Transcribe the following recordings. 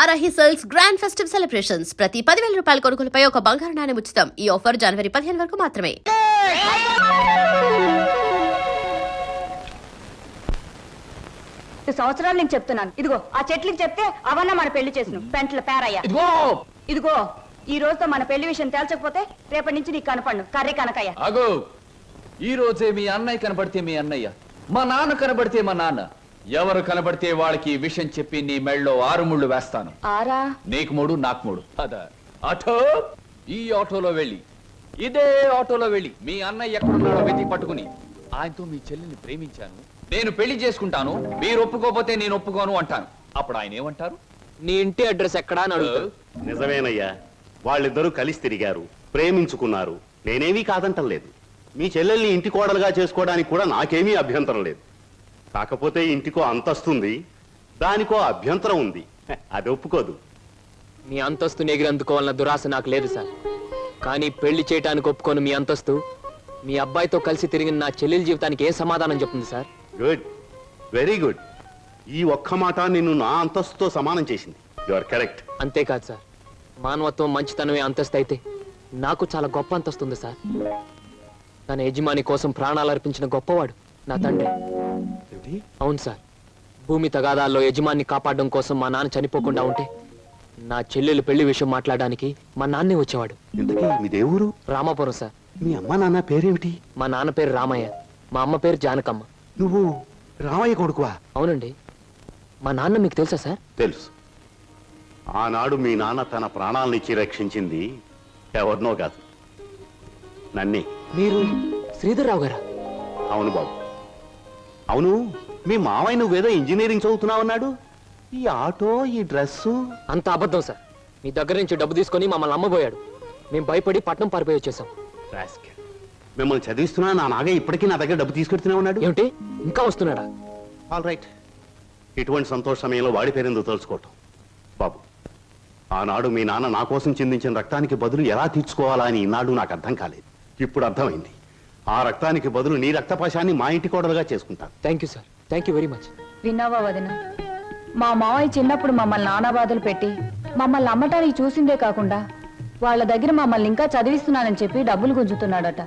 Varahi sales grand festive celebrations ప్రతి 10,000 రూపాయల కొనుగోలుపై ఒక బంగారు నాణెం ఉచితం. ఈ ఆఫర్ జనవరి 15 వరకు మాత్రమే. సంవత్సరాలు నేను చెప్తున్నాను. ఇదిగో ఆ చెట్లకి చెప్తే అవన్న మన పెళ్లి చేసిన పెంట్ల పేరయ్య. ఇదిగో ఈ రోజుతో మన పెళ్లి విషయం తేల్చకపోతే రేపటి నుంచి నీకు కనపడను కర్రీ కనకయ్య. అగో ఈ రోజే మీ అన్నయ్య కనబడితే మీ అన్నయ్య, మా నాన్న కనబడితే మా నాన్న, ఎవరు కనబడితే వాళ్ళకి ఈ విషయం చెప్పి నీ మెళ్ళలో 6 ముళ్ళు వేస్తాను. ఆరా నీకు 3 నాకు 3. అదా ఆటో, ఈ ఆటోలో వెళ్ళి ఇదే ఆటోలో వెళ్ళి మీ అన్నయ్య ఎక్కడున్నాడో వెతికి పట్టుకుని ఆయనతో మీ చెల్లిని ప్రేమించాను, నేను పెళ్లి చేసుకుంటాను, మీరు ఒప్పుకోపోతే నేను ఒప్పుకోను అంటాను. అప్పుడు ఆయన ఏమంటారు? నీ ఇంటి అడ్రస్ ఎక్కడా అని అడుగుతారు. నిజమేనయ్యా, వాళ్ళిద్దరూ కలిసి తిరిగారు, ప్రేమించుకున్నారు. నేనేమీ కాదంటం లేదు. మీ చెల్లెల్ని ఇంటి కోడలుగా చేసుకోవడానికి కూడా నాకేమీ అభ్యంతరం లేదు. కాకపోతే ఇంటికో అంతస్తుంది, దానికో అభ్యంతరం ఉంది. అది ఒప్పుకోదు. మీ అంతస్తుని ఎగిరందుకోవాలన్న దురాశ నాకు లేదు సార్. కానీ పెళ్లి చేయడానికి ఒప్పుకోను మీ అంతస్తు మీ అబ్బాయితో కలిసి తిరిగిన నా చెల్లెల జీవితానికి ఏ సమాధానం చెప్తుంది సార్? Good, very good. ఈ ఒక్క మాట నిన్ను నా అంతస్తుతో సమానం చేసింది. You are correct. అంతేకాదు సార్, మానవత్వం మంచితనమే అంతస్తు అయితే నాకు చాలా గొప్ప అంతస్తు ఉంది సార్. తన యజమాని కోసం ప్రాణాలు అర్పించిన గొప్పవాడు నా తండ్రి. అవును సార్, భూమి తగాదాల్లో యజమాన్ని కాపాడడం కోసం మా నాన్న చనిపోకుండా ఉంటే నా చెల్లెలు పెళ్లి విషయం మాట్లాడడానికి మా నాన్నే వచ్చేవాడు. ఇంతకీ మీ దేవురు? రామాపురం సార్. మీ అమ్మ నాన్న పేరేమిటి? మా నాన్న పేరు రామయ్య, మా అమ్మ పేరు జానకమ్మ. నువ్వు రామయ్య కొడుకువా? అవునండి. మా నాన్న మీకు తెలుసా సార్? తెలుసు. ఆనాడు మీ నాన్న తన ప్రాణాలనిచ్చి రక్షించింది ఎవరినో కాదు, నన్నే. మీరు శ్రీధర్రావు గారా? అవును బాబు, అవును. మీ మావయ్య నువ్వేదో ఇంజనీరింగ్ చదువుతున్నావన్నాడు. ఈ ఆటో, ఈ డ్రెస్సు అంత అబద్ధం సార్. మీ దగ్గర నుంచి డబ్బు తీసుకొని మమ్మల్ని అమ్మబోయాడు. మేము భయపడి పట్నం పారిపోయి వచ్చేసాం. మిమ్మల్ని చదివిస్తున్నా నా నాగయ్య ఇప్పటికీ నా దగ్గర డబ్బు తీసుకెడుతూనే ఉన్నాడు. ఏమిటి, ఇంకా వస్తున్నాడా? All right. ఇటువంటి సంతోష సమయంలో వాడి పేరెందుకు తలుచుకోవటం బాబు. ఆనాడు మీ నాన్న నా కోసం చిందించిన రక్తానికి బదులు ఎలా తీర్చుకోవాలా అని ఈనాడు నాకు అర్థం కాలేదు. ఇప్పుడు అర్థమైంది. ఆ రక్తానికి బదులు నీ రక్తపాశాన్ని మా ఇంటి కోడలుగా చేసుకుంటాను. Thank you sir, thank you very much. విన్నావా వదిన? మా మావయ్య చిన్నప్పుడు మమ్మల్ని నానా బాధలు పెట్టి మమ్మల్ని అమ్మటానికి చూసిందే కాకుండా వాళ్ళ దగ్గర మమ్మల్ని ఇంకా చదివిస్తున్నానని చెప్పి డబ్బులు గుంజుతున్నాడట.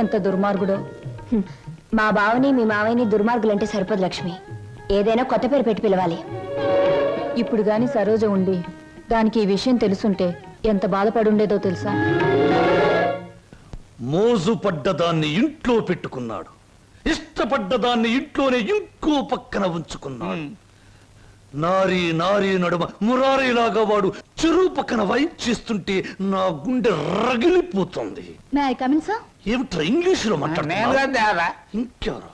ఎంత దుర్మార్గుడో. మా బావని మీ మావయ్యని దుర్మార్గులంటే సరిపోదు లక్ష్మి. ఏదైనా కొత్త పేరు పెట్టి పిలవాలి. ఇప్పుడు గాని సరోజ ఉండి దానికి ఈ విషయం తెలుసుంటే ఎంత బాధపడుండేదో తెలుసా? మోజు పడ్డదాన్ని ఇంట్లో పెట్టుకున్నాడు, ఇష్టపడ్డదాన్ని ఇంట్లోనే ఇంకో పక్కన ఉంచుకున్నాడు. నారీ నారీ నడుమ మురారీలాగా వాడు చెరువు పక్కన వైప్ చేస్తుంటే నా గుండె రగిలిపోతుంది. ఏమిట్రా ఇంగ్లీషులో మాట్లాడుతున్నా? ఇంకెవరు?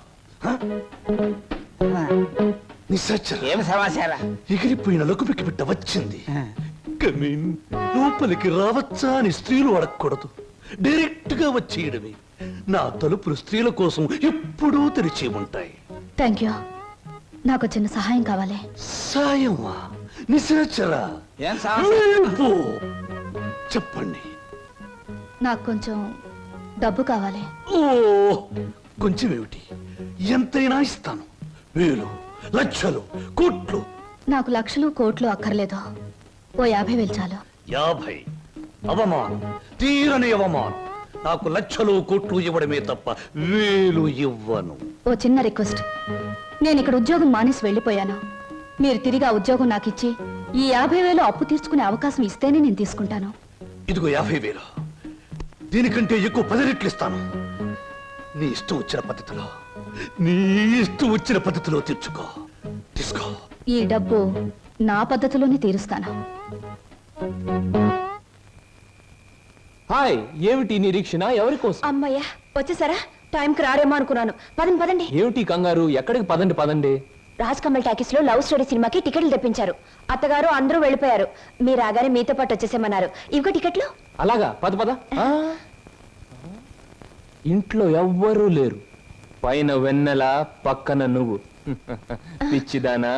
ఎగిరిపోయిన లకుపికి బిడ్డ వచ్చింది. కమీన్, లోపలికి రావచ్చా అని స్త్రీలు అడగకూడదు, డైరెక్ట్ గా వచ్చేయడమే. నా తలుపులు స్త్రీల కోసం ఎప్పుడూ తెరిచి ఉంటాయి. Thank you. నాకు చిన్న సహాయం కావాలి. సాయమా? నిశాచరా, చెప్పండి. నాకు కొంచెం డబ్బు కావాలి. ఓ, కొంచెం ఏమిటి? ఎంతైనా ఇస్తాను. 1000, లక్షలు, కోట్లు. నాకు లక్షలు కోట్లు అక్కర్లేదు. ఓ 50,000 చాలు. 50? అవమానం, తీరని అవమానం. నాకు లక్షలు కోట్లు ఇవ్వడమే తప్ప 1000 ఇవ్వను. ఓ చిన్న రిక్వెస్ట్. నేను ఇక్కడ ఉద్యోగం మానేసి వెళ్ళిపోయాను. మీరు తిరిగి ఆ ఉద్యోగం నాకు ఇచ్చి ఈ 50,000 అప్పు తీర్చుకునే అవకాశం ఇస్తేనే నేను తీసుకుంటాను. ఇదిగో 50,000. దీనికంటే ఎక్కువ 10 రెట్లు ఇస్తాను. నీ ఇష్టం వచ్చిన పద్ధతిలో, నీ ఇష్టం వచ్చిన పద్ధతిలో తీర్చుకో. తీసుకో. ఈ డబ్బు నా పద్ధతిలోనే తీరుస్తాను. హాయ్, ఏమిటి నిరీక్షణ? ఎవరి కోసం? అమ్మయ్యా, వచ్చేసారా? టైంకి రారేమో అనుకున్నాను. పదండి పదండి. ఏమిటి కంగారు? ఎక్కడికి? పదండి పదండి. రాజ్ కమల్ టాకీస్ లో లవ్ స్టోరీ సినిమాకి టికెట్లు తెప్పించారు. అత్తగారు అందరూ వెళ్ళిపోయారు. మీరు రాగానే మీతో పాటు వచ్చేసేమన్నారు. ఇవిగో టికెట్లు. అలాగా? పద పద. ఇంట్లో ఎవ్వరూ లేరు. పైన వెన్నెల, పక్కన నువ్వు. పిచ్చిదానా,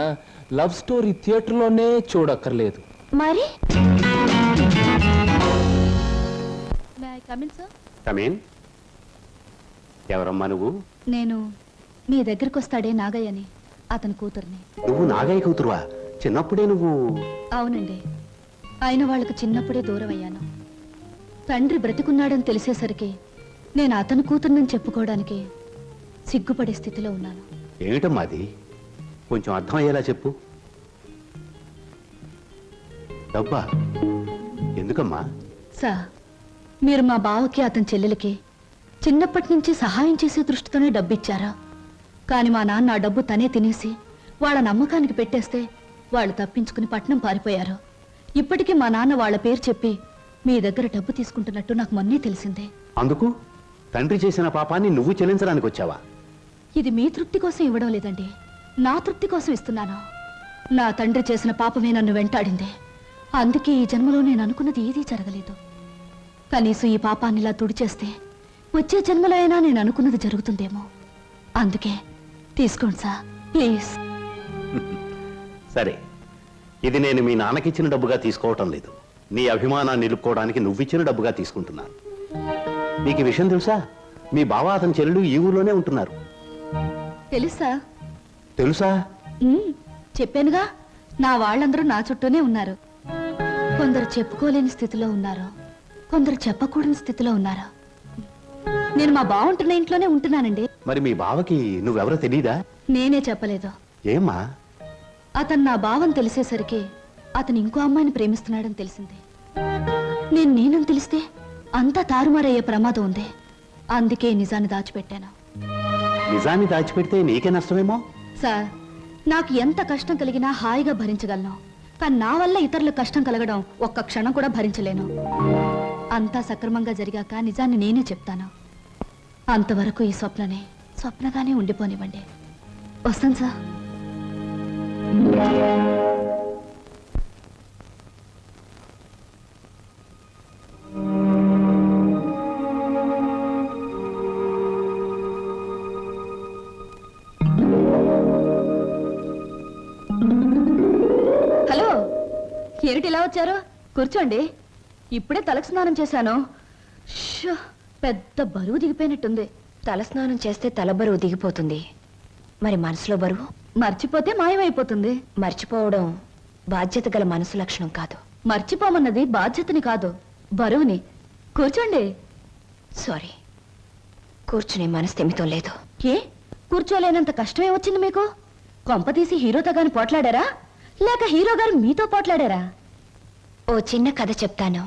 లవ్ స్టోరీ థియేటర్లోనే చూడక్కర్లేదు. మరి కమీన్. ఎవరమ్మా నువ్వు? నేను మీ దగ్గరికి వస్తాడే నాగయ్యని, అతని కూతుర్ని. నువ్వు నాగయ్య కూతురువా? చిన్నప్పుడే నువ్వు అవునండి, ఆయన వాళ్ళకు చిన్నప్పుడే దూరం అయ్యాను. తండ్రి బ్రతికున్నాడని తెలిసేసరికి నేను అతని కూతుర్నని చెప్పుకోవడానికి సిగ్గుపడే స్థితిలో ఉన్నాను. ఏమిటమ్మా అది? కొంచెం అర్థమయ్యేలా చెప్పు. డబ్బా ఎందుకమ్మా? సార్, మీరు మా బావకి అతని చెల్లెలకి చిన్నప్పటి నుంచి సహాయం చేసే దృష్టితోనే డబ్బు ఇచ్చారా? కానీ మా నాన్న ఆ డబ్బు తనే తినేసి వాళ్ళ నమ్మకానికి పెట్టేస్తే వాళ్ళు తప్పించుకుని పట్నం పారిపోయారు. ఇప్పటికీ మా నాన్న వాళ్ళ పేరు చెప్పి మీ దగ్గర డబ్బు తీసుకుంటున్నట్టు నాకు మొన్నే తెలిసిందే. అందుకు తండ్రి చేసిన పాపాన్ని నువ్వు చెల్లించడానికి వచ్చావా? ఇది మీ తృప్తి కోసం ఇవ్వడం లేదండి, నా తృప్తి కోసం ఇస్తున్నాను. నా తండ్రి చేసిన పాపమే నన్ను వెంటాడింది. అందుకే ఈ జన్మలో నేను అనుకున్నది ఏదీ జరగలేదు. కనీసం ఈ పాపాన్ని ఇలా తుడిచేస్తే వచ్చే జన్మలో అయినా నేను అనుకున్నది జరుగుతుందేమో. అందుకే తీసుకోండి సార్, ప్లీజ్. సరే, ఇది నేను మీ నాన్నకిచ్చిన డబ్బుగా తీసుకోవటం లేదు. నీ అభిమానాన్ని నిలుపుకోవడానికి నువ్విచ్చిన డబ్బుగా తీసుకుంటున్నాను. నీకు ఈ విషయం తెలుసా? మీ బావ అతని చెల్లెలు ఈ ఊర్లోనే ఉంటున్నారు. తెలుసా? తెలుసా? చెప్పానుగా, నా వాళ్ళందరూ నా చుట్టూనే ఉన్నారు. కొందరు చెప్పుకోలేని స్థితిలో ఉన్నారు, కొందరు చెప్పకూడని స్థితిలో ఉన్నారు. నేను మా బావుంటున్న ఇంట్లోనే ఉంటున్నానండి. మరి మీ బావకి నువ్వెవరో తెలీదా? నేనే చెప్పలేదు. ఏమ్మా? అతను నా భావం తెలిసేసరికి అతను ఇంకో అమ్మాయిని ప్రేమిస్తున్నాడని తెలిసింది. నేనని తెలిస్తే అంతా తారుమారయ్యే ప్రమాదం ఉంది. అందుకే నిజాన్ని దాచిపెట్టాను. నిజాన్ని దాచిపెడితే నీకే నష్టమేమో. సార్, నాకు ఎంత కష్టం కలిగినా హాయిగా భరించగలను. కానీ నా వల్ల ఇతరులకు కష్టం కలగడం ఒక్క క్షణం కూడా భరించలేను. అంతా సక్రమంగా జరిగాక నిజాన్ని నేనే చెప్తాను. అంతవరకు ఈ స్వప్నగానే ఉండిపోనివ్వండి. వస్తాను సార్. హలో, ఏమిటి ఇలా వచ్చారు? కూర్చోండి. ఇప్పుడే తలకు స్నానం చేశాను. షో, పెద్ద బరువు దిగిపోయినట్టుంది. తలస్నానం చేస్తే తల బరువు దిగిపోతుంది, మరి మనసులో బరువు మర్చిపోతే మాయమైపోతుంది. మర్చిపోవడం బాధ్యత గల మనసు లక్షణం కాదు. మర్చిపోమన్నది బాధ్యతని కాదు, బరువుని. కూర్చోండి. సారీ, కూర్చునే మనస్థిమితం లేదు. ఏ, కూర్చోలేనంత కష్టమే వచ్చింది మీకు? కొంపతీసి హీరోతో గాని పోట్లాడారా, లేక హీరో గారు మీతో పోట్లాడారా? ఓ చిన్న కథ చెప్తాను,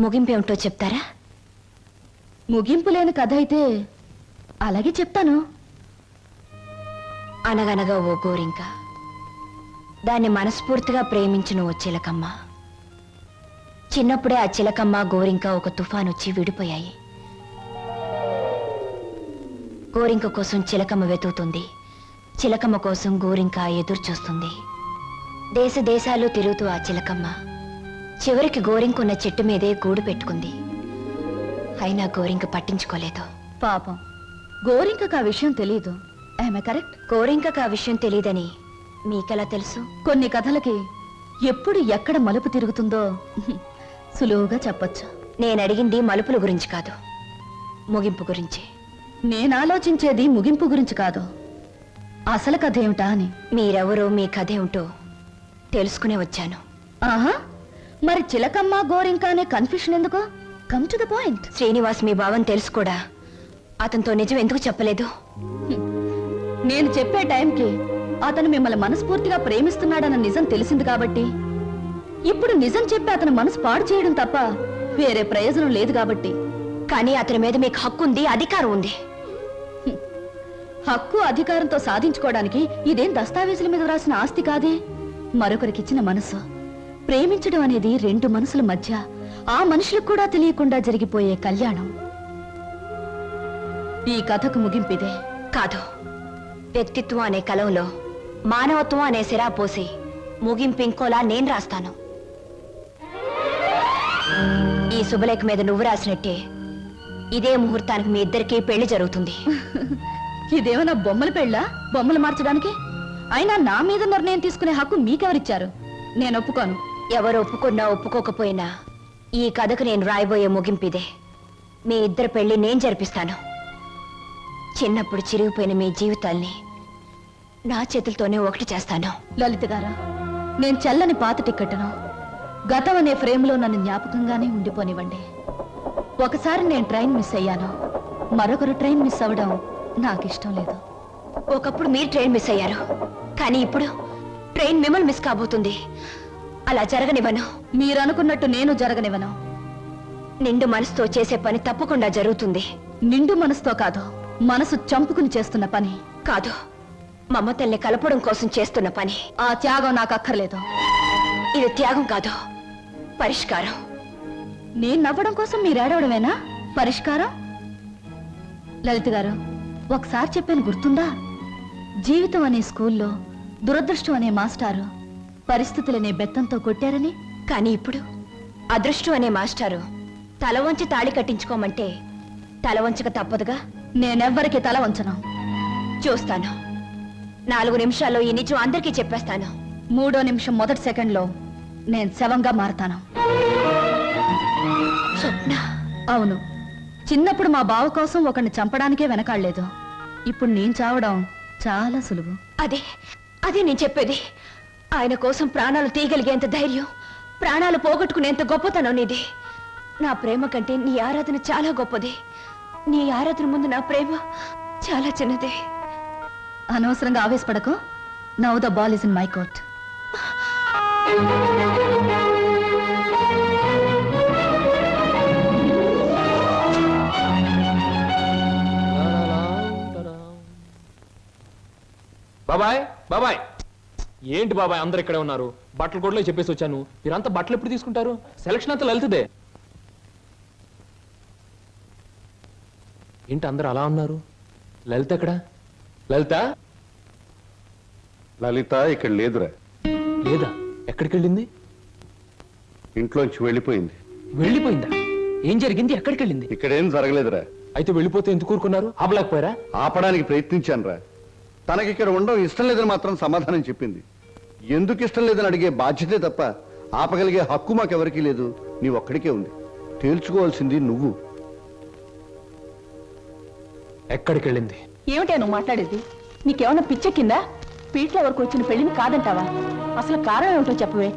ముగింపేమిటో చెప్తారా? ముగింపు లేని కథ అయితే అలాగే చెప్తాను. అనగనగా ఓ గోరింక, దాన్ని మనస్ఫూర్తిగా ప్రేమించిన ఓ చిలకమ్మ. చిన్నప్పుడే ఆ చిలకమ్మ గోరింక ఒక తుఫాన్ వచ్చి విడిపోయాయి. గోరింక కోసం చిలకమ్మ వెతుకుతుంది, చిలకమ్మ కోసం గోరింక ఎదురు చూస్తుంది. దేశ దేశాలు తిరుగుతూ ఆ చిలకమ్మ చివరికి గోరింకున్న చెట్టు మీదే గూడు పెట్టుకుంది. అయినా గోరింక పట్టించుకోలేదు. పాపం, గోరింకకు ఆ విషయం తెలియదు. ఆమె కరెక్ట్. గోరింకకు ఆ విషయం తెలియదని మీకెలా తెలుసు? కొన్ని కథలకి ఎప్పుడు ఎక్కడ మలుపు తిరుగుతుందో సులువుగా చెప్పొచ్చు. నేను అడిగింది మలుపుల గురించి కాదు, ముగింపు గురించి. నేను ఆలోచించేది ముగింపు గురించి కాదు, అసలు కథ ఏమిటా అని. మీరెవరో, మీ కథ ఏమిటో తెలుసుకునే వచ్చాను. ఆహా, మరి చిలకమ్మ గోరింక అనే కన్ఫ్యూషన్ ఎందుకు? Come to the point. Srinivas మీ భావం తెలుసు కూడా అతనితో నిజం ఎందుకు చెప్పలేదు? నేను చెప్పే టైంకి అతను మిమ్మల్ని మనస్ఫూర్తిగా ప్రేమిస్తున్నాడన్న నిజం తెలిసింది కాబట్టి, ఇప్పుడు నిజం చెప్పి అతని మనసు పాడు చేయడం తప్ప వేరే ప్రయోజనం లేదు కాబట్టి. కానీ అతని మీద మీకు హక్కు ఉంది, అధికారం ఉంది. హక్కు అధికారంతో సాధించుకోవడానికి ఇదేం దస్తావేజుల మీద రాసిన ఆస్తి కాదే. మరొకరికిచ్చిన మనసు. ప్రేమించడం అనేది రెండు మనసుల మధ్య, ఆ మనుషులకు కూడా తెలియకుండా జరిగిపోయే కళ్యాణం. ఈ కథకు ముగింపిదే. కాదు, వ్యక్తిత్వం అనే కలంలో మానవత్వం అనే సిరా పోసి ముగింపు ఇంకోలా నేను రాస్తాను. ఈ శుభలేఖ మీద నువ్వు రాసినట్టే ఇదే ముహూర్తానికి మీ ఇద్దరికీ పెళ్లి జరుగుతుంది. ఇదేమన్నా బొమ్మల పెళ్ళా? బొమ్మలు మార్చడానికి? అయినా నా మీద నిర్ణయం తీసుకునే హక్కు మీకెవరిచ్చారు? నేను ఒప్పుకోను. ఎవరు ఒప్పుకున్నా ఒప్పుకోకపోయినా ఈ కథకు నేను రాయబోయే ముగింపిదే. మీ ఇద్దరు పెళ్లి నేను జరిపిస్తాను. చిన్నప్పుడు చిరిగిపోయిన మీ జీవితాల్ని నా చేతులతోనే ఒకటి చేస్తాను. లలిత గారా, నేను చెల్లని పాత టిక్కెట్ను గతం అనే ఫ్రేమ్లో నన్ను జ్ఞాపకంగానే ఉండిపోనివ్వండి. ఒకసారి నేను ట్రైన్ మిస్ అయ్యాను, మరొకరు ట్రైన్ మిస్ అవ్వడం నాకు ఇష్టం లేదు. ఒకప్పుడు మీరు ట్రైన్ మిస్ అయ్యారు, కానీ ఇప్పుడు ట్రైన్ మిమ్మల్ని మిస్ కాబోతుంది. అలా జరగనివ్వను. మీరు అనుకున్నట్టు నేను జరగనివ్వను. నిండు మనసుతో చేసే పని తప్పకుండా జరుగుతుంది. నిండు మనసుతో కాదు, మనసు చంపుకుని చేస్తున్న పని. కాదు, మమతల్ని కలపడం కోసం చేస్తున్న పని. ఆ త్యాగం నాకు అక్కర్లేదు. ఇది త్యాగం కాదు, పరిష్కారం. నేను నవ్వడం కోసం మీరు ఏడవడమేనా పరిష్కారం? లలిత గారు, ఒకసారి చెప్పాను గుర్తుందా? జీవితం అనే స్కూల్లో దురదృష్టం అనే మాస్టారు పరిస్థితులనే బెత్తంతో కొట్టారని. కానీ ఇప్పుడు అదృష్టం అనే మాస్టారు తల వంచి తాళి కట్టించుకోమంటే తల వంచక తప్పదుగా. నేనెవ్వరికి తల వంచను. చూస్తాను. 4 నిమిషాల్లో ఈ నిజం అందరికీ చెప్పేస్తాను. 3వ నిమిషం మొదటి సెకండ్లో నేను శవంగా మారతాను. స్వప్న, అవును, చిన్నప్పుడు మా బావ కోసం ఒకరిని చంపడానికే వెనకాడలేదు. ఇప్పుడు నేను చావడం చాలా సులువు. అదే నేను చెప్పేది. ఆయన కోసం ప్రాణాలు తీయగలిగేంత ధైర్యం, ప్రాణాలు పోగొట్టుకునేంత గొప్పతనం నీది. నా ప్రేమ కంటే నీ ఆరాధన చాలా గొప్పది. నీ ఆరాధన ముందు నా ప్రేమ చాలా చిన్నది. అనవసరంగా ఆవేశపడకు. Now the ball is in my court. బాబాయ్ బాబాయ్, ఏంటి బాబాయ్ అందరు ఇక్కడే ఉన్నారు? బట్టలు కూడా చెప్పేసి వచ్చాను. మీరంతా బట్టలు ఎప్పుడు తీసుకుంటారు? సెలక్షన్ అంతా లలితదే. ఏంటి అందరు అలా ఉన్నారు? లలిత ఎక్కడ? లలిత లలిత ఇక్కడ లేదురా. లేదా? ఎక్కడికి వెళ్ళింది? ఇంట్లోంచి వెళ్ళిపోయింది. వెళ్ళిపోయిందా? ఏం జరిగింది? ఎక్కడికి వెళ్ళింది? ఇక్కడేం జరగలేదురా. అయితే వెళ్ళిపోతే ఎందుకు ఊరుకున్నారు? ఆపలేకపోయారా? ఆపడానికి ప్రయత్నించాను రా. తనకి ఇక్కడ ఉండడం ఇష్టం లేదని మాత్రం సమాధానం చెప్పింది. ఎందుకు ఇష్టం లేదని అడిగే బాధ్యతే తప్ప ఆపగలిగే హక్కు మాకెవరికీ లేదు. నీ ఒక్కడికే ఉంది. తేల్చుకోవాల్సింది నువ్వు. ఎక్కడికి వెళ్ళింది? ఏమిటా నువ్వు మాట్లాడేది? నీకేమన్నా పిచ్చెక్కిందా? పీట్ల వరకు వచ్చిన పెళ్లిని కాదంటావా? అసలు కారణం ఏమిటో చెప్పవే.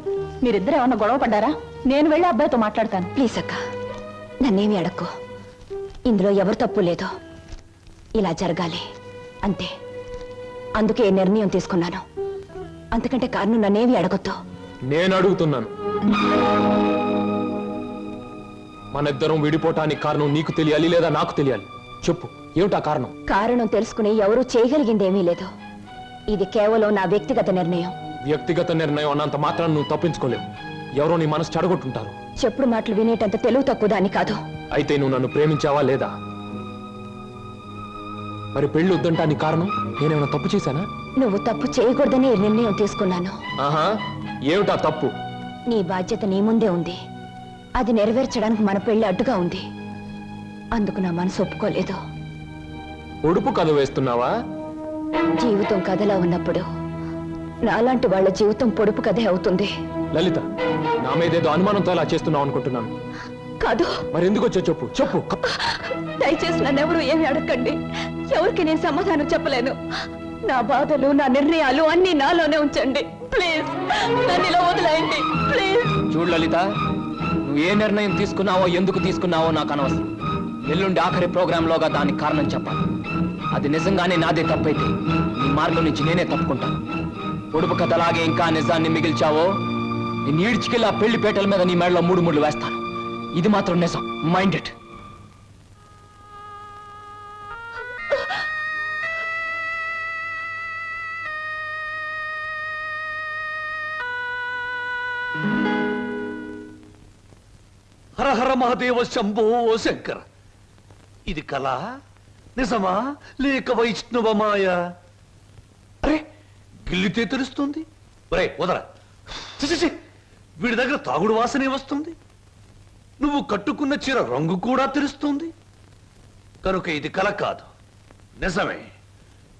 మీరిద్దరు ఏమన్నా గొడవ పడ్డారా? నేను వెళ్ళి అబ్బాయితో మాట్లాడతాను. ప్లీజ్ అక్క, నన్నేమి అడక్కు. ఇందులో ఎవరు తప్పు లేదో. ఇలా జరగాలి అంతే. అందుకే నిర్ణయం తీసుకున్నాను. అంతకంటే కారణం నన్నేమి అడగొద్దు. నేను అడుగుతున్నాను. మన ఇద్దరం విడిపోవటానికి కారణం నీకు తెలియాలి లేదా నాకు తెలియాలి. చెప్పు, ఏమిటా కారణం? కారణం తెలుసుకుని ఎవరూ చేయగలిగిందేమీ లేదు. ఇది కేవలం నా వ్యక్తిగత నిర్ణయం. వ్యక్తిగత నిర్ణయం అన్నంత మాత్రం నువ్వు తప్పించుకోలేవు. ఎవరో నీ మనసు చెడగొట్టుంటారు. చెప్పుడు మాటలు వినేటంత తెలుగు తక్కువ దాన్ని కాదు. అయితే నువ్వు నన్ను ప్రేమించావా లేదా? మరి పెళ్లి వద్దంటానికి కారణం నేనేమైనా తప్పు చేశానా? నువ్వు తప్పు చేయకూడదని ఈ నిర్ణయం తీసుకున్నాను. ఆహా, ఏమిటా తప్పు? నీ బాధ్యత నీ ముందే ఉంది. అది నెరవేర్చడానికి మన పెళ్లి అడ్డుగా ఉంది. అందుకు నా మనసు ఒప్పుకోలేదు. ఉడుపు కథ వేస్తున్నావా? జీవితం కథలా ఉన్నప్పుడు నాలాంటి వాళ్ళ జీవితం పొడుపు కథే అవుతుంది. లలిత, నా మీదేదో అనుమానంతో అలా చేస్తున్నావు అనుకుంటున్నాను. కాదు. మరి ఎందుకు వచ్చా చెప్పు చెప్పు. దయచేసి నన్నెవరూ ఏమి అడగండి. ఎవరికి నేను సమాధానం చెప్పలేను. నా బాధలు, నా నిర్ణయాలు అన్ని నాలోనే ఉంచండి. ప్లీజ్ నన్ను ఇలా వదిలేయండి. ప్లీజ్. చూడు లలిత, నువ్వు ఏ నిర్ణయం తీసుకున్నావో ఎందుకు తీసుకున్నావో నాకు అనవసరం. ఎల్లుండి ఆఖరి ప్రోగ్రాంలోగా దానికి కారణం చెప్పాలి. అది నిజంగానే నాదే తప్పైతే నీ మార్గం నుంచి నేనే తప్పుకుంటాను. పొడుపు కథలాగే ఇంకా నిజాన్ని మిగిల్చావో నేను ఈడ్చికెళ్ళి ఆ పెళ్లి పేటల మీద నీ మెడలో 3 ముళ్ళు వేస్తాను. ఇది మాత్రం నిజం. Mind it. హర హర మహాదేవ శంభో శంకర. ఇది కళ నిజమా లేక వైష్ణవ మాయ? అరే, గిల్లితే తెలుస్తుంది. ఒరే వదరా. ఛీ, వీడి దగ్గర తాగుడు వాసనే వస్తుంది. నువ్వు కట్టుకున్న చీర రంగు కూడా తెలుస్తుంది. కనుక ఇది కళ కాదు, నిజమే.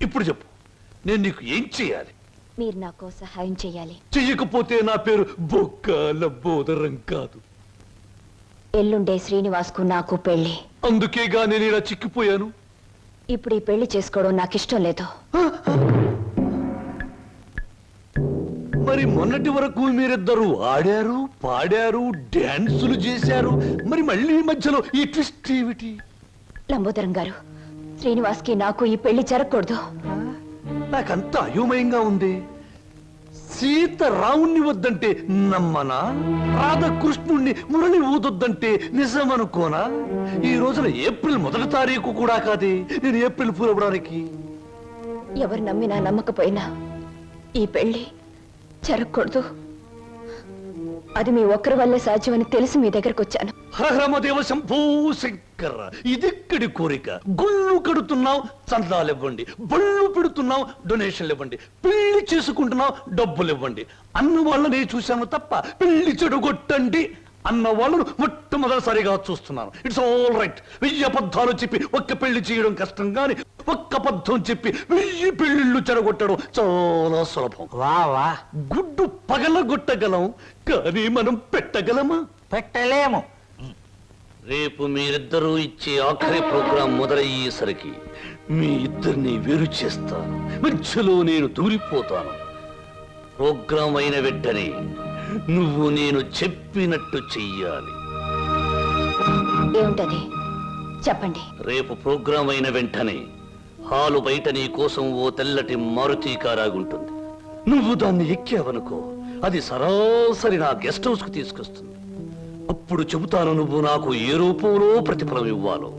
ఇప్పుడు చెప్పు, నేను నీకు ఏం చేయాలి? మీరు నాకు సహాయం చేయాలి. చెయ్యకపోతే నా పేరు బొక్కల బోదరం కాదు. ఎల్లుండే శ్రీనివాస్కు నాకు పెళ్లి. అందుకేగా నేను ఇలా చిక్కిపోయాను. ఇప్పుడు ఈ పెళ్లి చేసుకోవడం నాకు ఇష్టం లేదు. మరి మొన్నటి వరకు మీరిద్దరూ ఆడారు, పాడారు, డాన్సులు చేశారు. మరి మళ్ళీ మధ్యలో ఈ ట్విస్ట్ ఏమిటి? లంబోదరం గారు, శ్రీనివాస్కి నాకు ఈ పెళ్లి జరగకూడదు. నాకంత అయోమయంగా ఉంది. సీత రావుణ్ణి వద్దంటే నమ్మనా? రాధకృష్ణుణ్ణి మురళి ఊదొద్దంటే నిజమనుకోనా? ఈ రోజున ఏప్రిల్ 1వ తారీఖు కూడా కాదే నేను ఏప్రిల్ ఫూల్ అవ్వడానికి. ఎవరు నమ్మినా నమ్మకపోయినా ఈ పెళ్లి జరగకూడదు. అది మీ ఒక్కరి వల్లే సాధ్యమని తెలిసి మీ దగ్గరకు వచ్చాను. హరహరమదేవ శంభో శంకర, ఇదిక్కడి కోరిక. గుళ్ళు కడుతున్నావు, చందాలు ఇవ్వండి. బళ్ళు పెడుతున్నావు, డొనేషన్లు ఇవ్వండి. పెళ్లి చేసుకుంటున్నావు, డబ్బులు ఇవ్వండి. అన్న వాళ్ళని చూశాను తప్ప పెళ్లి చెడగొట్టండి అన్న వాళ్ళను మొట్టమొదటిసారిగా చూస్తున్నాను. It's all right. 1000 అబద్ధాలు చెప్పి ఒక్క పెళ్లి చేయడం కష్టం, గాని ఒక్క అబద్ధం చెప్పి 1000 పెళ్లిళ్ళు చెడగొట్టడం చాలా సులభం. వా గుడ్డు పగలగొట్టగలం, కానీ మనం పెట్టగలమా? పెట్టలేము. రేపు మీరిద్దరూ ఇచ్చే ఆఖరి ప్రోగ్రాం మొదలయ్యేసరికి మీ ఇద్దరిని వేరు చేస్తాను. మధ్యలో నేను దూరిపోతాను. ప్రోగ్రాం అయిన వెంటనే నువ్వు నేను చెప్పినట్టు చెయ్యాలి. ఏమిటది చెప్పండి. రేపు ప్రోగ్రాం అయిన వెంటనే హాలు బయట నీ కోసం ఓ తెల్లటి మారుతి కారాగుంటుంది. నువ్వు దాన్ని ఎక్కావనుకో, అది సరాసరి నా గెస్ట్ హౌస్ కు తీసుకొస్తుంది. అప్పుడు చెబుతాను నువ్వు నాకు ఏ రూపంలో ప్రతిఫలం ఇవ్వాలో.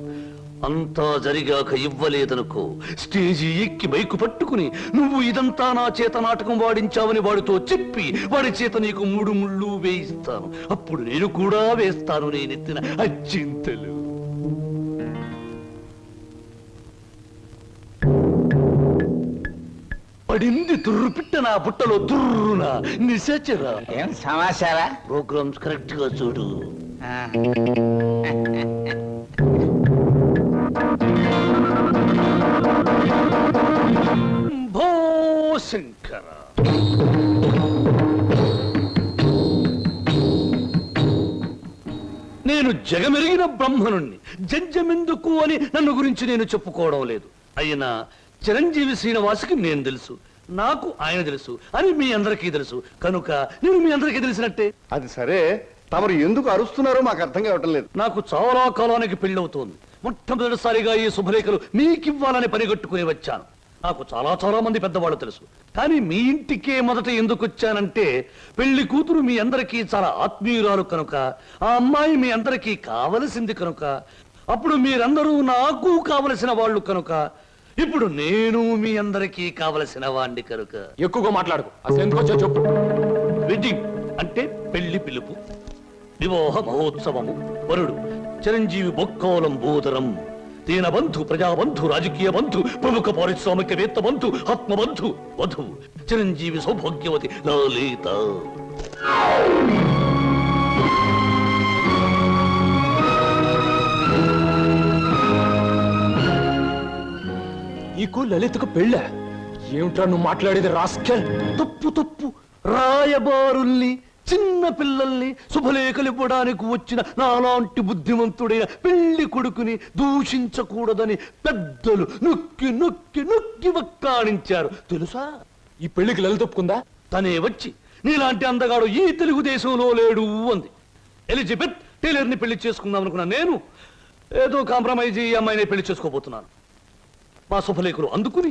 అంతా జరిగాక ఇవ్వలేదనుకో, స్టేజి ఎక్కి బైకు పట్టుకుని నువ్వు ఇదంతా నా చేత నాటకం వాడించావని వాడితో చెప్పి వాడి చేత నీకు 3 ముళ్ళు వేయిస్తాను. అప్పుడు నేను కూడా వేస్తాను నేనెత్తిన అచ్చింతలు. పడింది తుర్రు పిట్ట నా బుట్టలో తుర్రున నిశాచరా. ఏం సమాచారా? ప్రోగ్రామ్స్ కరెక్ట్ గా చూడు. భో శంకర, నేను జగమెరిగిన బ్రహ్మనుణ్ణి. జంజమెందుకు అని నన్ను గురించి నేను చెప్పుకోవడం లేదు. అయినా చిరంజీవి శ్రీనివాసుకి నేను తెలుసు, నాకు ఆయన తెలుసు అని మీ అందరికీ తెలుసు. కనుక నేను మీ అందరికీ తెలిసినట్టే. అది సరే, తమరు ఎందుకు అరుస్తున్నారో మాకు అర్థం కావటం లేదు. నాకు చాలా కాలానికి పెళ్ళవుతోంది. మొట్టమొదటిసారిగా ఈ శుభలేఖలు మీకివ్వాలని పనిగట్టుకుని వచ్చాను. నాకు చాలా చాలా మంది పెద్దవాళ్ళు తెలుసు, కానీ మీ ఇంటికే మొదట ఎందుకు వచ్చానంటే పెళ్లి కూతురు మీ అందరికీ చాలా ఆత్మీయురాలు కనుక, ఆ అమ్మాయి మీ అందరికీ కావలసింది కనుక, అప్పుడు మీరందరూ నాకు కావలసిన వాళ్ళు కనుక, ఇప్పుడు నేను మీ అందరికీ కావలసిన వాణ్ణి కనుక. ఎక్కువగా మాట్లాడుకో, అసలు ఎందుకు వచ్చావు చెప్పు. వెడ్డింగ్ అంటే పెళ్లి పిలుపు, వివాహ మహోత్సవము. వరుడు చిరంజీవి బొక్కోలం బోదరం, దీనబంధు, ప్రజాబంధు, రాజకీయ బంధు, ప్రముఖ పారిశ్రామికవేత్త బంధు, ఆత్మబంధు. వధువు చిరంజీవి సౌభాగ్యవతి లలిత. నీకు లలితకు పెళ్ళ? ఏమిట్రా నువ్వు మాట్లాడేది రాస్కెల్? తప్పు తప్పు. రాయబారుల్ని, చిన్న పిల్లల్ని శుభలేఖలు ఇవ్వడానికి వచ్చిన నాలాంటి బుద్ధిమంతుడైన పెళ్లి కొడుకుని దూషించకూడదని పెద్దలు నొక్కి నొక్కి నొక్కి వక్కాణించారు తెలుసా? ఈ పెళ్లికి లలిత ఒప్పుకుందా? తనే వచ్చి నీలాంటి అందగాడు ఈ తెలుగుదేశంలో లేడు అంది. ఎలిజబెత్ టైలర్ని పెళ్లి చేసుకుందాం అనుకున్నా నేను ఏదో కాంప్రమైజ్ ఈ అమ్మాయిని పెళ్లి చేసుకోబోతున్నాను. మా శుభలేఖలు అందుకుని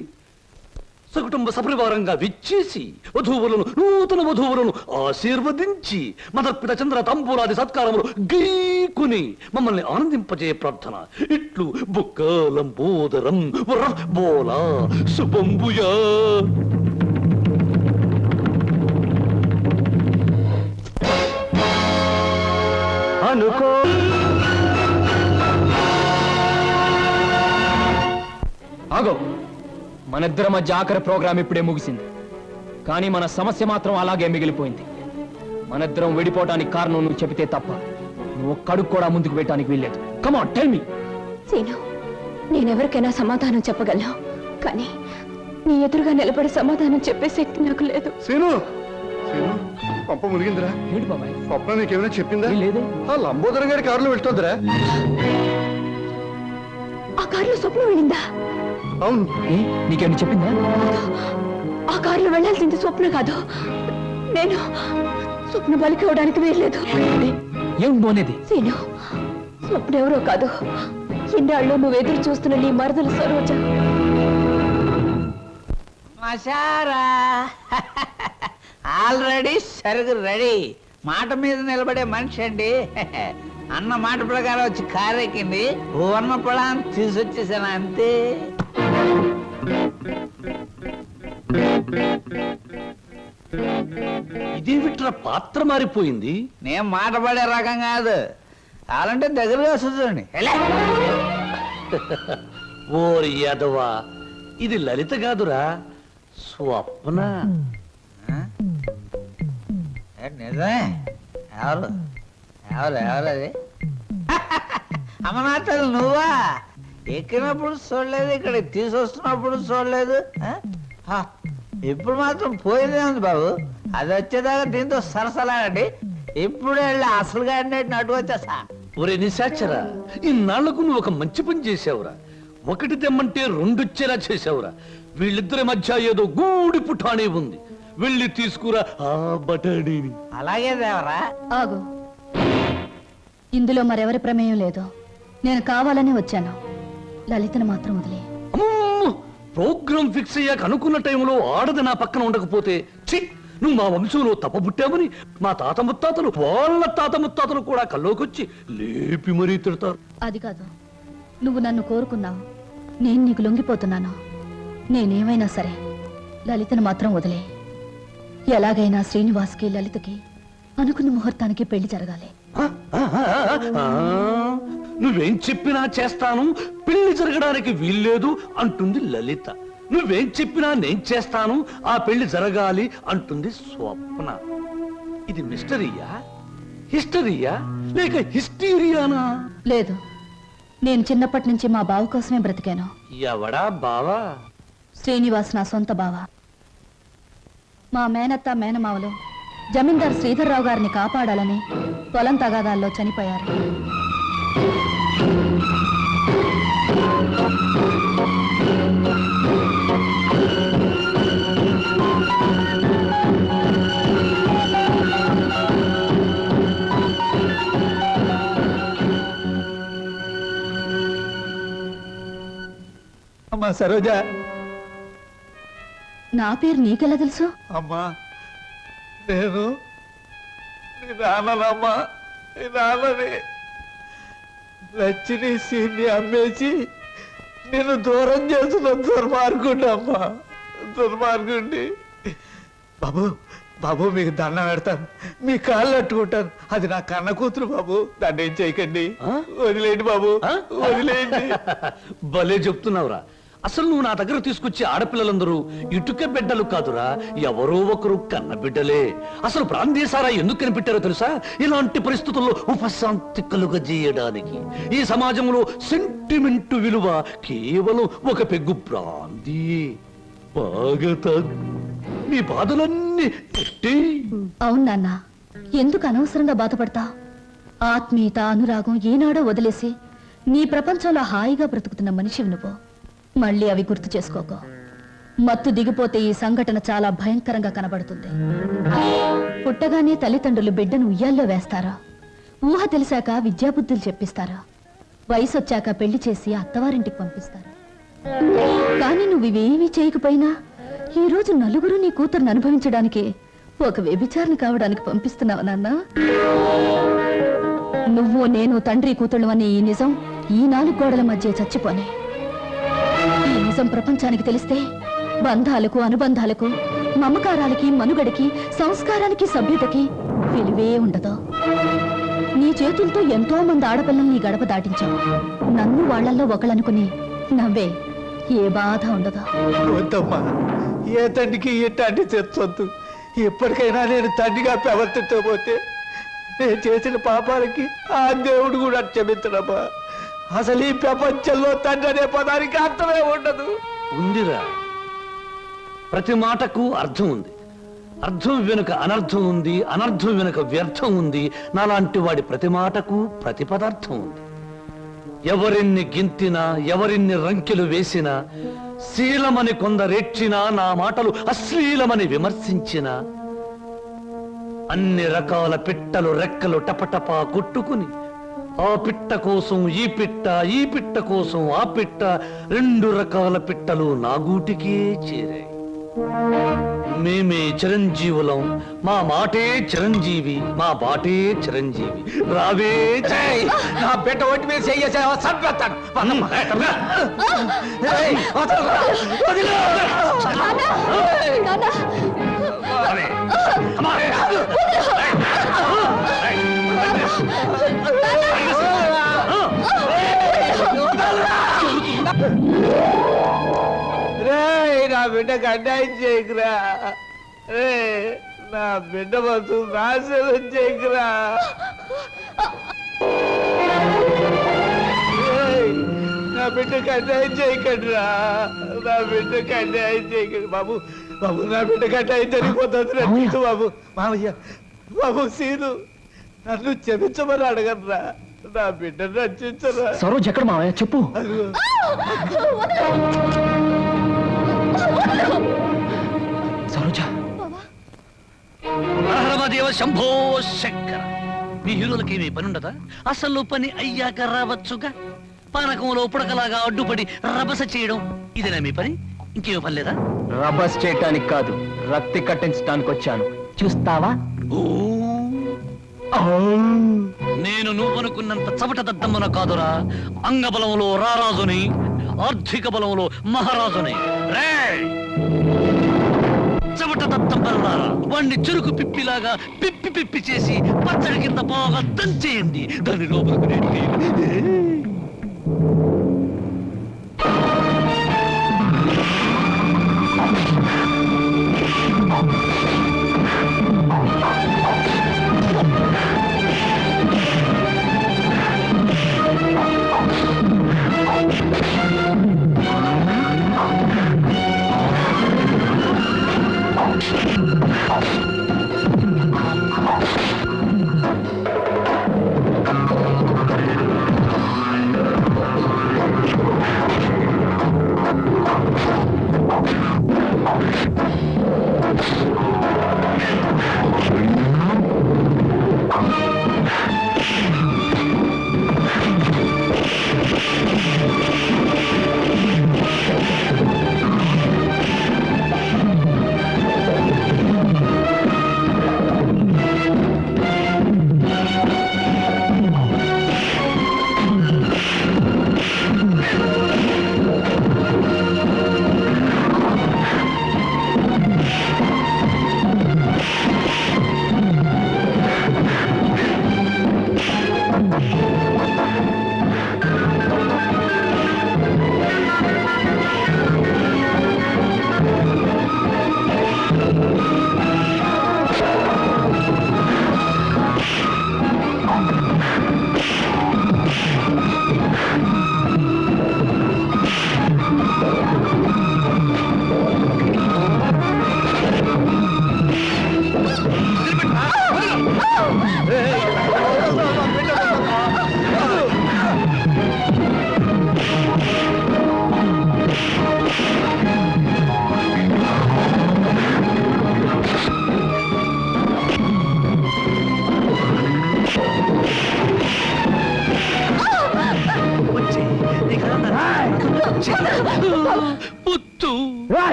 సకుటుంబ సపరివారంగా విచ్చేసి వధూవులను, నూతన వధూవులను ఆశీర్వదించి మదర్పిత చంద్ర తంబూలాది సత్కారములు గీకుని మమ్మల్ని ఆనందింపజే ప్రార్థన. ఇట్లు బుక్కలంబోదరం బోలా శుభంబుయా. అనుకో ఆగో, మనిద్దరి మధ్య ఆఖరి ప్రోగ్రాం ఇప్పుడే ముగిసింది, కానీ మన సమస్య మాత్రం అలాగే మిగిలిపోయింది. మనిద్దరం విడిపోవడానికి కారణం నువ్వు చెబితే తప్ప నువ్వు ఒక్కడుగు కూడా ముందుకు పెట్టడానికి వీల్లేదు. Come on tell me. Seenu, నేనెవరికైనా సమాధానం చెప్పగలను, కానీ నీ ఎదురుగా నిలబడి సమాధానం చెప్పే శక్తి నాకు లేదు. సీను, సీను, పంప మునిగిందిరా. ఏంటి బాబాయ్? స్వప్న నీకేమైనా చెప్పిందా? లేదే. ఆ లంబోదరం గారి కారులో వెళ్తుందిరా. ఆ కారులో స్వప్న వెళ్ళిందా? అవును. నీకేమైనా చెప్పిందా? ఆ కారులో వెళ్ళాల్సింది స్వప్న కాదు, నేను స్వప్న బలికి ఇవ్వడానికి వీల్లేదు. ఏం పోనేది? సీను, స్వప్న ఎవరో కాదు, ఇన్నాళ్ళు నువ్వు ఎదురు చూస్తున్న నీ మరదలు సరోజ. మసారా ఆల్రెడీ సరుగు రెడీ. మాట మీద నిలబడే మనిషి అండి. అన్న మాట ప్రకారం వచ్చి కారెక్కింది. ఉన్న పొలాన్ని తీసుకొచ్చేసాను అంతే. ఇదేమిట్రా పాత్ర మారిపోయింది? నేను మాట పడే రకం కాదు. అలాంటే దగ్గరగా వస్తుంది. ఓరి యాదవా, ఇది లలిత కాదురా, స్వప్న. నిజమే. ఎవరు ఎవరు ఎవరు అది? అమ్మనాథలు నువ్వా? ఎక్కినప్పుడు చూడలేదు, ఇక్కడ తీసుకొస్తున్నప్పుడు చూడలేదు. ఇప్పుడు మాత్రం పోయిందే ఉంది బాబు. అది వచ్చేదాకా దీంతో సరసలాడండి. ఇప్పుడు వెళ్ళి అసలుగా అటు వచ్చేసా. ఒరే నిశాచరా, ఇన్నాళ్లకు నువ్వు ఒక మంచి పని చేసావురా. ఒకటి తెమ్మంటే రెండొచ్చేలా చేసావురా. వీళ్ళిద్దరి మధ్య ఏదో గూడి పుఠానే ఉంది. వెళ్ళి తీసుకురా ఆ బటాడీని. అలాగే దేవరా. ఆగు, ఇందులో మరెవరి ప్రమేయం లేదు. నేను కావాలని వచ్చాను. లలితను మాత్రం వదిలే. అమ్మో, ప్రోగ్రామ్ ఫిక్స్ అయ్యాక అనుకున్న టైంలో ఆడది నా పక్కన ఉండకపోతే, ఛీ, నువ్వు మా వంశంలో తప్పబుట్టామని మా తాత ముత్తాతలు, వాళ్ళ తాత ముత్తాతలు కూడా కల్లోకొచ్చి లేపి మరీ తిడతారు. అది కాదు, నువ్వు నన్ను కోరుకున్నావు, నేను నీకు లొంగిపోతున్నాను. నేనేమైనా సరే లలితను మాత్రం వదిలే. ఎలాగైనా శ్రీనివాస్కి లలితకి అనుకున్న ముహూర్తానికి పెళ్లి జరగాలి. నువ్వేం చెప్పినా చేస్తాను, పెళ్లి జరగడానికి వీల్లేదు అంటుంది లలిత. నువ్వేం చెప్పినా నేను చేస్తాను, ఆ పెళ్లి జరగాలి అంటుంది స్వప్న. ఇది మిస్టరీయా, హిస్టరీయా, లేక హిస్టీరియానా? లేదు, నేను చిన్నప్పటి నుంచి మా బావ కోసమే బ్రతికాను. ఎవడా బావా? శ్రీనివాస్ నా సొంత బావ. మా మేనత్త మేనమావలు జమీందార్ శ్రీధర్రావు గారిని కాపాడాలని పొలం తగాదాల్లో చనిపోయారు. అమ్మా సరోజ. నా పేరు నీకెలా తెలుసు? అమ్మా నేను నీ నాన్ననమ్మా. నీ నాన్నని లచ్చిని సీన్ని అమ్మేసి నేను దూరం చేస్తున్న దుర్మార్గుండి అమ్మా, దుర్మార్గుండి. బాబు బాబు మీకు దండం పెడతాను, మీ కాళ్ళు అట్టుకుంటాను. అది నా కన్న కూతురు బాబు, దాన్ని ఏం చేయకండి. వదిలేండి బాబు, వదిలేండి. భలే చెప్తున్నావురా. అసలు నువ్వు నా దగ్గర తీసుకొచ్చే ఆడపిల్లలందరూ ఇటుక బిడ్డలు కాదురా, ఎవరో ఒకరు కన్న బిడ్డలే. అసలు ప్రాంతీయసారా ఎందుకు కనిపెట్టారో తెలుసా? ఇలాంటి పరిస్థితుల్లో ఉపశాంతి కలుగజేయడానికి. ఈ సమాజంలో సెంటిమెంట్ విలువ కేవలం ఒక పెగ్గు బ్రాందీ. బాగా తాగు, నీ బాధలన్నీ అవును నాన్న, ఎందుకు అనవసరంగా బాధపడతా? ఆత్మీయత, అనురాగం ఏనాడో వదిలేసి నీ ప్రపంచంలో హాయిగా బ్రతుకుతున్న మనిషివి నువ్వు. మళ్ళీ అవి గుర్తు చేసుకోకో. మత్తు దిగిపోతే ఈ సంఘటన చాలా భయంకరంగా కనబడుతుంది. పుట్టగానే తల్లిదండ్రులు బిడ్డను ఉయ్యాల్లో వేస్తారా? ఊహ తెలిసాక విద్యాబుద్ధులు చెప్పిస్తారా? వయసు వచ్చాక పెళ్లి చేసి అత్తవారింటికి పంపిస్తారా? కానీ నువ్వు ఇవేమీ చేయకపోయినా ఈ రోజు నలుగురు నీ కూతురుని అనుభవించడానికి ఒక వ్యభిచారణ కావడానికి పంపిస్తున్నావు నాన్న. నువ్వు నేను తండ్రి కూతుళ్ళు అనే ఈ నిజం ఈ 4 గోడల మధ్య చచ్చిపోనే. ఈ నిజం ప్రపంచానికి తెలిస్తే బంధాలకు, అనుబంధాలకు, మమకారాలకి, మనుగడకి, సంస్కారానికి, సభ్యతకి విలువే ఉండదు. నీ చేతులతో ఎంతో మంది ఆడపిల్లల్ని గడప దాటించావు. నన్ను వాళ్లల్లో ఒకళ్ళనుకుని నవ్వే. ఏ బాధ ఉండదు. వద్దమ్మా, ఏ తండ్రికి ఇట్లాంటి తెచ్చొద్దు. ఎప్పటికైనా నేను తండ్రిగా ప్రవర్తించకపోతే నేను చేసిన పాపాలకి ఆ దేవుడు కూడా క్షమించడమ్మా. అసలు ఈ ప్రపంచంలో తండ్రి అనే పదానికి అర్థమే ఉండదు. ఉందిరా, ప్రతి మాటకు అర్థం ఉంది. అర్థం వెనుక అనర్థం ఉంది, అనర్థం వెనుక వ్యర్థం ఉంది. నాలాంటి వాడి ప్రతి మాటకు ప్రతి పదార్థం ఉంది. ఎవరిన్ని గింతినా, ఎవరిన్ని రంకెలు వేసినా, శీలమని కొందరేడ్చినా, నా మాటలు అశ్లీలమని విమర్శించినా, అన్ని రకాల పిట్టలు రెక్కలు టపటపా కొట్టుకుని ఆ పిట్ట కోసం ఈ పిట్ట, ఈ పిట్ట కోసం ఆ పిట్ట, 2 రకాల పిట్టలు నా గూటికే చేరాయి. మేమే చిరంజీవులం, మా మాటే చిరంజీవి, మా బాటే చిరంజీవి. రావే ఏయ్, నా బిడ్డ ఒంటి మీద చెయ్యేసావా చంపేస్తాను. ఏయ్, వదలరా, వదిలు. రేయ్, నా బిడ్డకు అన్యాయం చేయకురా. రేయ్, నా బిడ్డ బతు నాశనం చేయకురా. రేయ్, నా బిడ్డకు అన్యాయం చేయకండిరా. నా బిడ్డకు అన్యాయం చేయకండి బాబు. బాబు, నా బిడ్డకు అన్యాయం జరిగిపోతుంది రక్షించు బాబు. మామయ్య, బాబు సీను, నన్ను క్షమించమని అడగరా. నా బిడ్డను రక్షించరా. సరోజ్ ఎక్కడ మావయ్య చెప్పు. అదిగో. సరోజ. మహాదేవ శంభో శంకర. మీ హీరోలకి ఏమీ పని ఉండదా? అసలు పని అయ్యాక రావచ్చుగా. పానకంలో పుడకలాగా అడ్డుపడి రభస చేయడం ఇదేనా మీ పని? ఇంకేమో పని లేదా? రబస్ చేయటానికి కాదు, రక్తి కట్టించడానికి వచ్చాను. చూస్తావా? నేను నువ్వనుకున్నంత చవట దద్దమ్మన కాదురా. అంగబలంలో రారాజుని, ఆర్థిక బలంలో మహారాజుని. రేయ్, చవట దద్దమ్మలారా, వాణ్ణి చురుకు పిప్పిలాగా పిప్పి పిప్పి చేసి పచ్చడి కింద బాగా దంచేయండి. దాని లోపలికి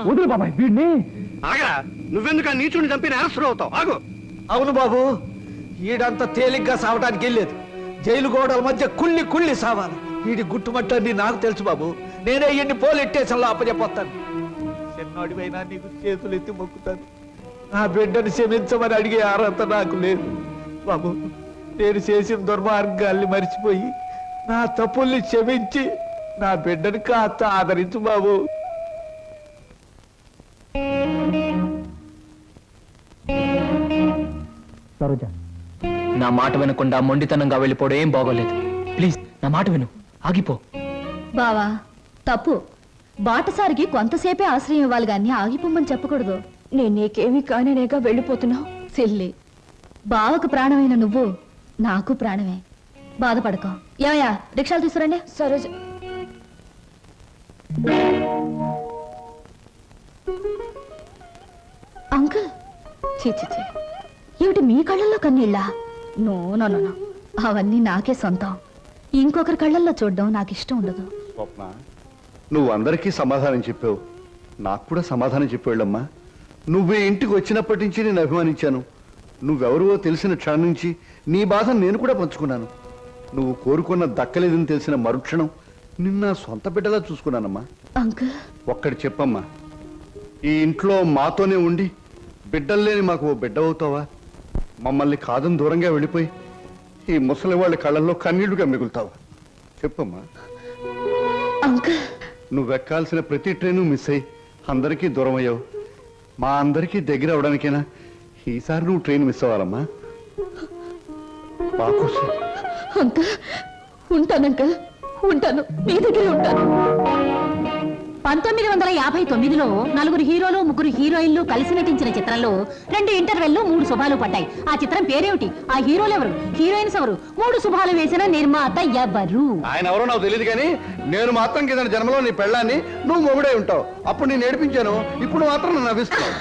వదులు బాబాయ్ వీడిని. ఆగరా, నువ్వెందుకు ఆ నీచుని చంపి నేరస్తుడు అవుతావు? ఆగు. అవును బాబు, ఈడంత తేలిగ్గా సావటానికి వెళ్ళలేదు. జైలు గోడల మధ్య కుళ్ళి కుళ్ళి సావాలి. వీడి గుట్టుమట్టని నాకు తెలుసు బాబు. నేనే ఇన్ని పోలీస్ స్టేషన్లో అప్పచెప్పొస్తాను. చిన్నోడివైనా నీకు చేతులు ఎత్తి మొక్కుతాను. నా బిడ్డను క్షమించమని అడిగే అర్హత నాకు లేదు బాబు. నేను చేసిన దుర్మార్గాల్ని మర్చిపోయి నా తప్పుల్ని క్షమించి నా బిడ్డను కాస్త ఆదరించు బాబు. సరోజ, నా మాట వినకుండా మొండితనంగా వెళ్ళిపోవడం ఏం బాగోలేదు. ప్లీజ్ నా మాట విను, ఆగిపో. బావా తప్పు. బాటసారికి కొంతసేపే ఆశ్రయం ఇవ్వాలి గాని ఆగిపోమ్మని చెప్పకూడదు. నేను నీకేమీ కానేనేగా వెళ్ళిపోతున్నావు. సిల్లి, బావకు ప్రాణమైన నువ్వు నాకు ప్రాణమే. బాధపడకో. ఏమయ్యా, రిక్షాలు తీసుకురండి. సరోజ. అంకుల్, చీ ఏమిటి మీ కళ్ళల్లో కన్నీళ్ళా? No no no no. అవన్నీ నాకే సొంతం. ఇంకొకరి కళ్ళల్లో చూడడం నాకు ఇష్టం ఉండదు. స్వప్న, నువ్వు అందరికీ సమాధానం చెప్పావు, నాకు కూడా సమాధానం చెప్పేళ్ళమ్మా. నువ్వు ఈ ఇంటికి వచ్చినప్పటి నుంచి నేను అభిమానించాను. నువ్వెవరో తెలిసిన క్షణం నుంచి నీ బాధను నేను కూడా పంచుకున్నాను. నువ్వు కోరుకున్న దక్కలేదని తెలిసిన మరుక్షణం నిన్న సొంత బిడ్డలా చూసుకున్నానమ్మా. అంకుల్, ఒక్కటి చెప్పమ్మా, ఈ ఇంట్లో మాతోనే ఉండి బిడ్డల్లేని మాకు ఓ బిడ్డ అవుతావా? మమ్మల్ని కాదని దూరంగా వెళ్ళిపోయి ఈ ముసలి వాళ్ళ కళ్ళల్లో కన్నీళ్లుగా మిగులుతావా? చెప్పమ్మా. అంకుల్, నువ్వెక్కాల్సిన ప్రతి ట్రైను మిస్ అయ్యి అందరికీ దూరం అయ్యావు. మా అందరికీ దగ్గర అవడానికైనా ఈసారి నువ్వు ట్రైన్ మిస్ అవ్వాలమ్మా. మాకోసం అంకుల్, ఉంటాను అంకుల్, ఉంటాను, మీ దగ్గరే ఉంటాను. 1959లో నలుగురు హీరోలు ముగ్గురు హీరోయిన్లు కలిసి నటించిన చిత్రంలో 2 ఇంటర్వెల్లు 3 శుభాలు పడ్డాయి. ఆ చిత్రం పేరేమిటి? ఆ హీరోలు ఎవరు? హీరోయిన్స్ ఎవరు? 3 శుభాలు వేసిన నిర్మాత ఎవరు? ఆయన ఎవరో నాకు తెలియదు కానీ నేను మాత్రం కింద జన్మలో నీ పెళ్ళాన్ని నువ్వు మొగుడే ఉంటావు. అప్పుడు నేను ఏడిపించాను, ఇప్పుడు మాత్రం నన్ను నవ్విస్తున్నావు.